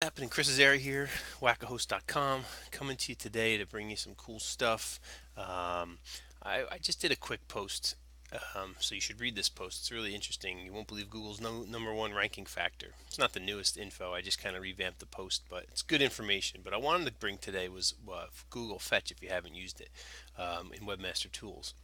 Happening? Chris's area here, wackahost.com, coming to you today to bring you some cool stuff. I just did a quick post, so you should read this post. It's really interesting. You won't believe Google's number one ranking factor. It's not the newest info. I just kind of revamped the post, but it's good information. But I wanted to bring today was Google Fetch if you haven't used it in Webmaster Tools.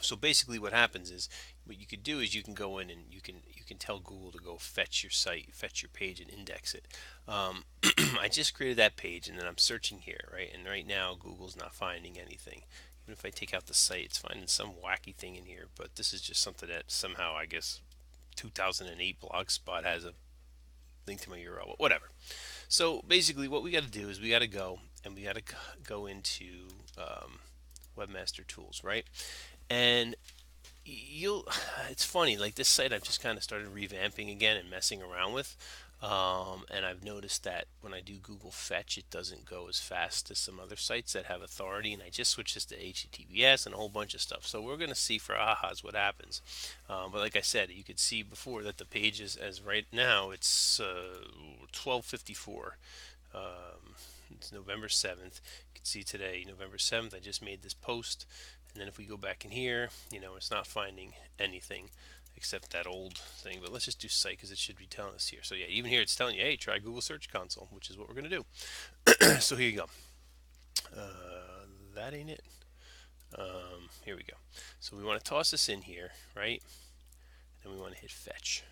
So basically, what happens is what you could do is you can go in and you can tell Google to go fetch your site, fetch your page, and index it. I just created that page, and then I'm searching here, right? And right now, Google's not finding anything. Even if I take out the site, it's finding some wacky thing in here. But this is just something that somehow, I guess, 2008 Blogspot has a link to my URL, whatever. So basically, what we got to do is we got to go and we got to go into Webmaster Tools, right? And you'll it's funny, like this site I've just kind of started revamping again and messing around with, and I've noticed that when I do Google Fetch it doesn't go as fast as some other sites that have authority, and I just switched this to HTTPS and a whole bunch of stuff. So we're going to see for ahas what happens. But like I said, you could see before that the page is, as right now it's 12:54. It's November 7th. You can see today, November 7th, I just made this post. And then if we go back in here, it's not finding anything except that old thing. But let's just do site because it should be telling us here. So yeah, even here it's telling you, hey, try Google Search Console, which is what we're going to do. So here you go. That ain't it. Here we go. So we want to toss this in here, right? And we want to hit fetch.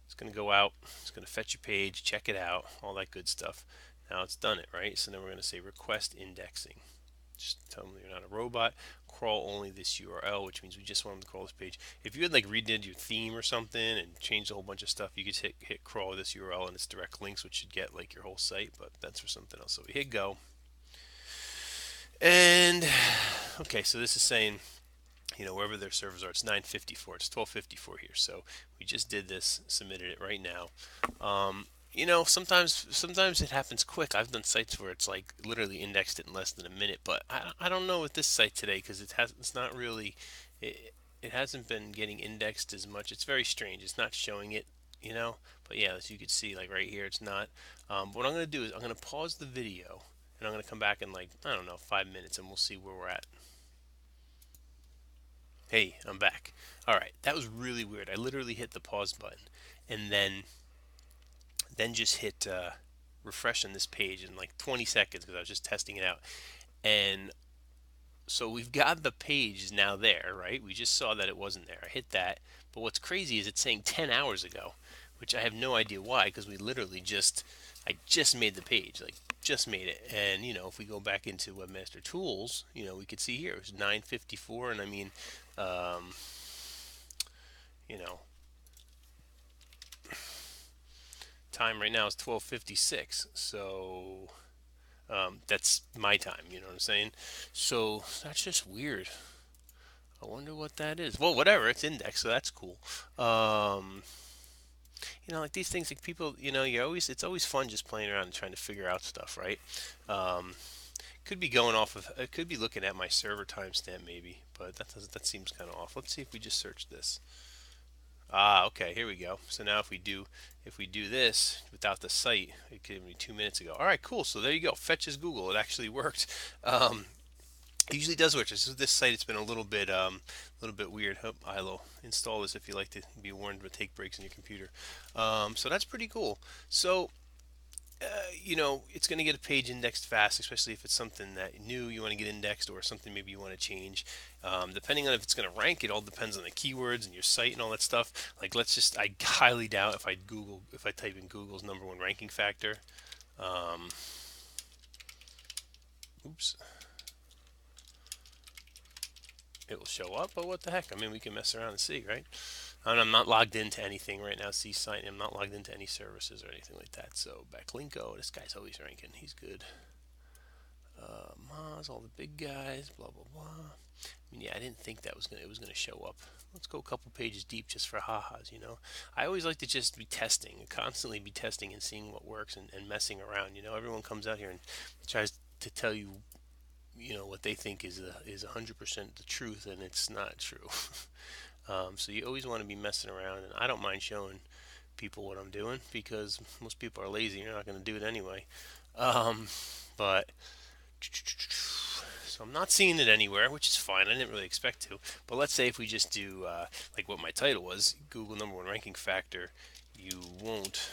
It's going to go out. It's going to fetch your page, check it out, all that good stuff. Now it's done it, right? So then we're going to say request indexing. Just tell them you're not a robot. Crawl only this URL, which means we just want them to crawl this page. If you had like redid your theme or something and changed a whole bunch of stuff, you could hit crawl this URL and it's direct links, which should get like your whole site, but that's for something else. So we hit go. And okay, so this is saying, wherever their servers are, it's 954. It's 12:54 here. So we just did this, submitted it right now. Sometimes it happens quick. I've done sites where it's like literally indexed it in less than a minute, but I don't know with this site today because it's not really it hasn't been getting indexed as much. It's very strange. It's not showing it. But yeah, as you can see, like right here, it's not. What I'm gonna do is I'm gonna pause the video and I'm gonna come back in like I don't know 5 minutes and we'll see where we're at. Hey, I'm back. All right, that was really weird. I literally hit the pause button and then just hit refresh on this page in like 20 seconds because I was just testing it out. And so we've got the page now there, right? We just saw that it wasn't there. I hit that. But what's crazy is it's saying 10 hours ago, which I have no idea why because I just made the page, like just made it. And, if we go back into Webmaster Tools, we could see here it was 9:54. And I mean, um, you know, time right now is 12:56. So that's my time, you know what I'm saying? So that's just weird. I wonder what that is. Well, whatever, it's indexed, so that's cool. Um, like these things, like people, it's always fun just playing around and trying to figure out stuff, right? Um, could be going off of, it could be looking at my server timestamp maybe, but that seems kind of off. Let's see if we just search this. Ah, okay, here we go. So now if we do this without the site, it gave me 2 minutes ago. All right, cool. So there you go. Fetches Google. It actually worked. Um, it usually does work. This site, it's been a little bit weird. Hope Ilo, install this if you like to be warned to take breaks in your computer. So that's pretty cool. So it's going to get a page indexed fast, especially if it's something that new you want to get indexed or something maybe you want to change. Depending on if it's going to rank, it all depends on the keywords and your site and all that stuff. Like, I highly doubt if I type in Google's number one ranking factor. Um, oops, it will show up. But what the heck? I mean, we can mess around and see, right? And I'm not logged into anything right now. See site. I'm not logged into any services or anything like that. So backlinko, this guy's always ranking. He's good. Moz, all the big guys, blah blah blah. I mean, yeah, I didn't think it was gonna show up. Let's go a couple pages deep just for ha-has. I always like to just be testing, constantly be testing and seeing what works and messing around. Everyone comes out here and tries to tell you, what they think is 100% the truth, and it's not true. So you always want to be messing around, and I don't mind showing people what I'm doing because most people are lazy. You're not going to do it anyway. Um, but so I'm not seeing it anywhere, which is fine. I didn't really expect to. But let's say if we just do like what my title was, Google number one ranking factor, you won't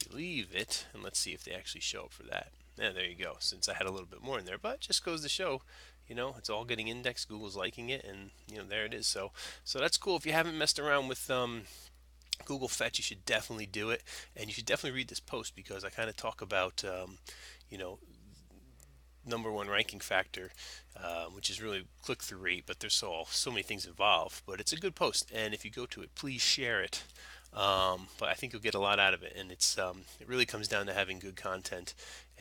believe it. And let's see if they actually show up for that. Yeah, there you go. Since I had a little bit more in there, but just goes to show, it's all getting indexed. Google's liking it, and there it is. So that's cool. If you haven't messed around with Google Fetch, you should definitely do it, and you should definitely read this post because I kind of talk about you know number one ranking factor, which is really click through rate, but there's so many things involved. But it's a good post, and if you go to it, please share it. But I think you'll get a lot out of it, and it really comes down to having good content.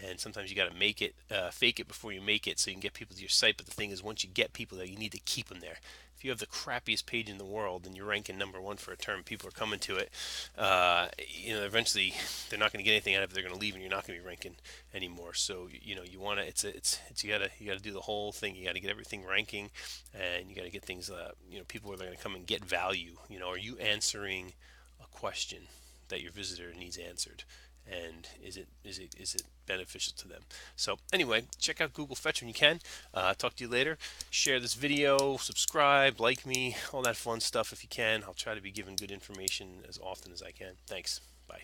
And sometimes you got to make it, fake it before you make it, so you can get people to your site. But the thing is, once you get people there, you need to keep them there. If you have the crappiest page in the world and you're ranking number one for a term, people are coming to it. Eventually they're not going to get anything out of it. They're going to leave, and you're not going to be ranking anymore. So you want to. It's you got to do the whole thing. You got to get everything ranking, and you got to get things. People are going to come and get value. Are you answering a question that your visitor needs answered? And is it beneficial to them? So anyway, check out Google Fetch when you can. Talk to you later. Share this video, subscribe, like me, all that fun stuff if you can. I'll try to be giving good information as often as I can. Thanks. Bye.